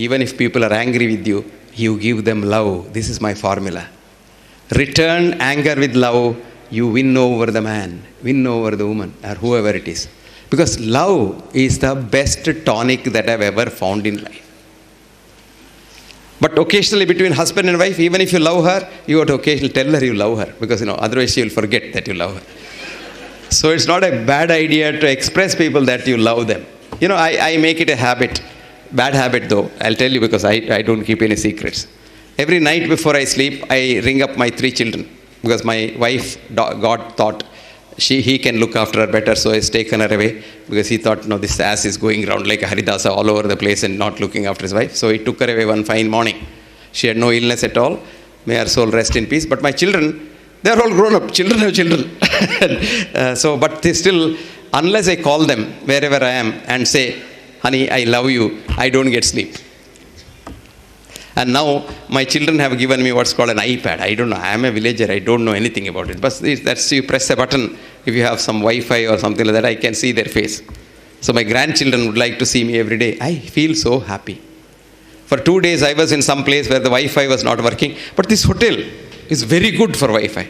Even if people are angry with you, you give them love. This is my formula. Return anger with love, you win over the man, win over the woman, or whoever it is. Because love is the best tonic that I've ever found in life. But occasionally between husband and wife, even if you love her, you have to occasionally tell her you love her. Because, otherwise she will forget that you love her. So it's not a bad idea to express people that you love them. I make it a habit. Bad habit though, I'll tell you, because I don't keep any secrets. Every night before I sleep, I ring up my 3 children. Because my wife, God thought he can look after her better, so he's taken her away. Because he thought, this ass is going around like a Haridasa all over the place and not looking after his wife. So he took her away one fine morning. She had no illness at all. May her soul rest in peace. But my children, they're all grown up. Children have children. But they still, unless I call them wherever I am and say, honey, I love you, I don't get sleep. And now my children have given me what's called an iPad. I don't know. I am a villager. I don't know anything about it. But that's, you press a button. If you have some Wi-Fi or something like that, I can see their face. So my grandchildren would like to see me every day. I feel so happy. For 2 days, I was in some place where the Wi-Fi was not working. But this hotel is very good for Wi-Fi.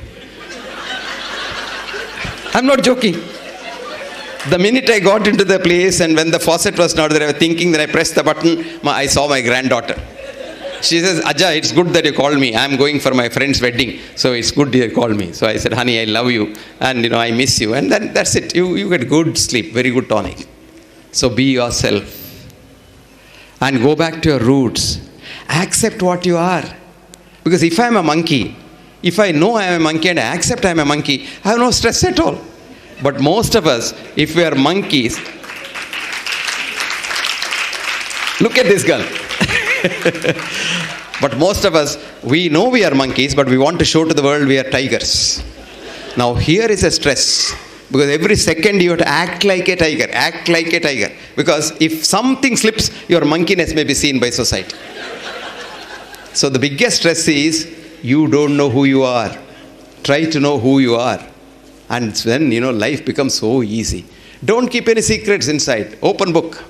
I'm not joking. The minute I got into the place and when the faucet was not there, I was thinking that I pressed the button, I saw my granddaughter. She says, Aja, it's good that you called me. I'm going for my friend's wedding. So it's good you called me. So I said, honey, I love you. And, I miss you. And then that's it. You get good sleep, very good tonic. So be yourself. And go back to your roots. Accept what you are. Because if I'm a monkey, if I know I'm a monkey and I accept I'm a monkey, I have no stress at all. But most of us, if we are monkeys, look at this girl. But most of us, we know we are monkeys, but we want to show to the world we are tigers. Now here is a stress. Because every second you have to act like a tiger. Act like a tiger. Because if something slips, your monkeyness may be seen by society. So the biggest stress is, you don't know who you are. Try to know who you are. And then, life becomes so easy. Don't keep any secrets inside. Open book.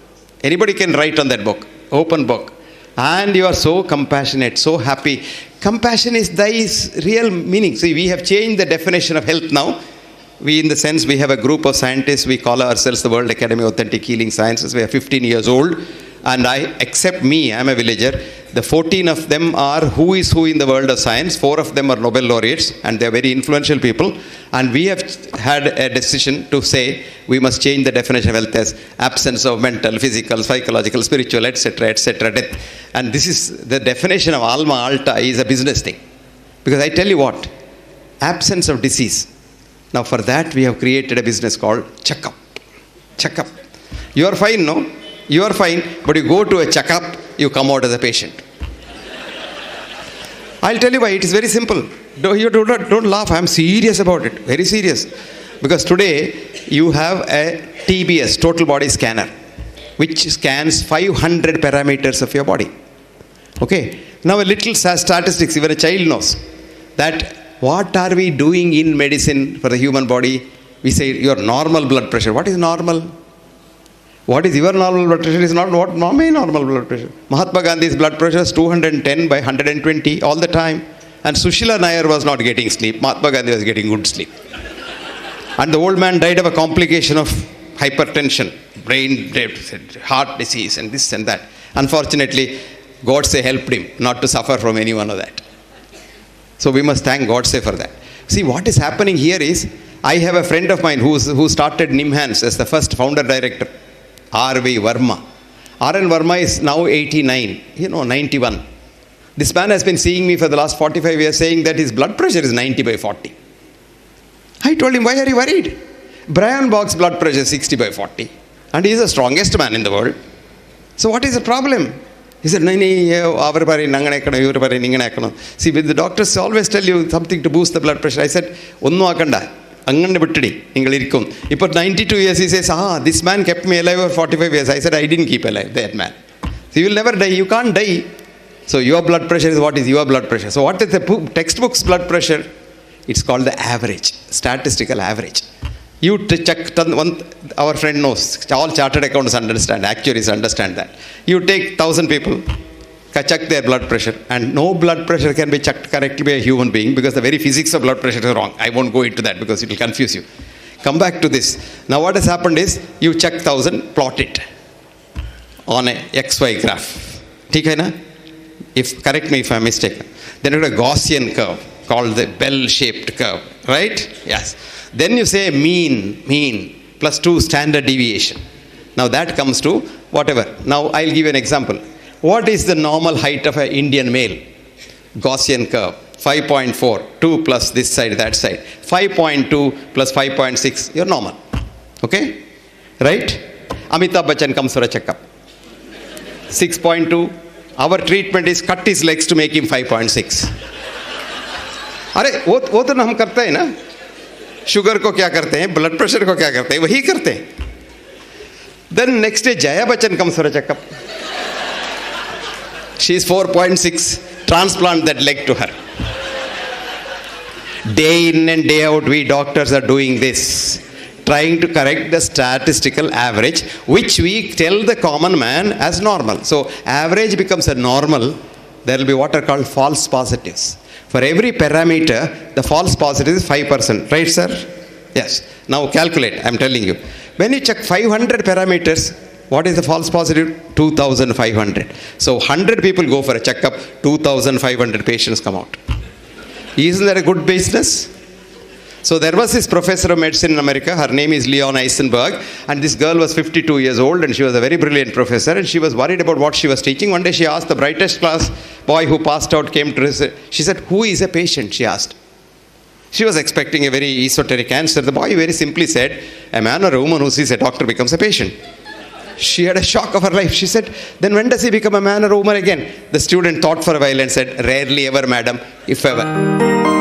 Anybody can write on that book. Open book. And you are so compassionate, so happy. Compassion is thy real meaning. See, we have changed the definition of health now. We have a group of scientists. We call ourselves the World Academy of Authentic Healing Sciences. We are 15 years old. And except me, I'm a villager. The 14 of them are who is who in the world of science. 4 of them are Nobel laureates. And they're very influential people. And we have had a decision to say we must change the definition of health as absence of mental, physical, psychological, spiritual, etc., death. And this is the definition of Alma Alta is a business thing. Because I tell you what, absence of disease. Now for that we have created a business called checkup. Checkup. You are fine, no? You are fine, but you go to a checkup, you come out as a patient. I'll tell you why. It is very simple. Don't laugh. I'm serious about it. Very serious. Because today you have a TBS, total body scanner, which scans 500 parameters of your body. Okay. Now a little statistics, even a child knows that what are we doing in medicine for the human body? We say your normal blood pressure. What is normal? What is your normal blood pressure is not what my normal blood pressure. Mahatma Gandhi's blood pressure is 210 by 120 all the time. And Sushila Nair was not getting sleep. Mahatma Gandhi was getting good sleep. And the old man died of a complication of hypertension, brain death, heart disease and this and that. Unfortunately, Godse helped him not to suffer from any one of that. So we must thank Godse for that. See, what is happening here is, I have a friend of mine who started Nimhans as the first founder director. R.V. Verma. R.N. Verma is now 89, 91. This man has been seeing me for the last 45 years saying that his blood pressure is 90 by 40. I told him, why are you worried? Brian Bog's blood pressure is 60 by 40. And he is the strongest man in the world. So what is the problem? He said, see, with the doctors always tell you something to boost the blood pressure. I said, Anganda Buttadi, Ingalirikum. He put 92 years, he says, this man kept me alive for 45 years. I said, I didn't keep alive that man. So you will never die, you can't die. So your blood pressure is what is your blood pressure. So what is the textbook's blood pressure? It's called the average, statistical average. You check, our friend knows, all chartered accountants understand, actuaries understand that. You take 1,000 people, check their blood pressure. And no blood pressure can be checked correctly by a human being because the very physics of blood pressure is wrong. I won't go into that because it will confuse you. Come back to this. Now what has happened is, you check 1000, plot it on a XY graph. Okay, na? Correct me if I'm mistaken. Then you have a Gaussian curve called the bell-shaped curve, right? Yes. Then you say mean plus 2 standard deviation. Now that comes to whatever. Now I'll give you an example. What is the normal height of an Indian male? Gaussian curve. 5.4, 2 plus this side, that side. 5.2 plus 5.6, you're normal. Okay? Right? Amitabh Bachchan comes for a checkup. 6.2. Our treatment is cut his legs to make him 5.6. अरे वो तो हम करते हैं ना. Sugar को क्या करते हैं, ब्लड प्रेशर को क्या करते हैं, वही करते हैं. Then next day Jaya Bachchan comes for a checkup. She is 4.6. Transplant that leg to her. Day in and day out, we doctors are doing this, trying to correct the statistical average, which we tell the common man as normal. So average becomes a normal. There will be what are called false positives. For every parameter, the false positive is 5%. Right, sir? Yes. Now calculate, I'm telling you. When you check 500 parameters, what is the false positive? 2,500. So 100 people go for a checkup, 2,500 patients come out. Isn't that a good business? So there was this professor of medicine in America, her name is Leon Eisenberg, and this girl was 52 years old and she was a very brilliant professor, and she was worried about what she was teaching. One day she asked the brightest class boy who passed out, came to her, she said, who is a patient, she asked. She was expecting a very esoteric answer. The boy very simply said, a man or a woman who sees a doctor becomes a patient. She had a shock of her life. She said, then when does he become a man or a woman again? The student thought for a while and said, rarely ever, madam, if ever.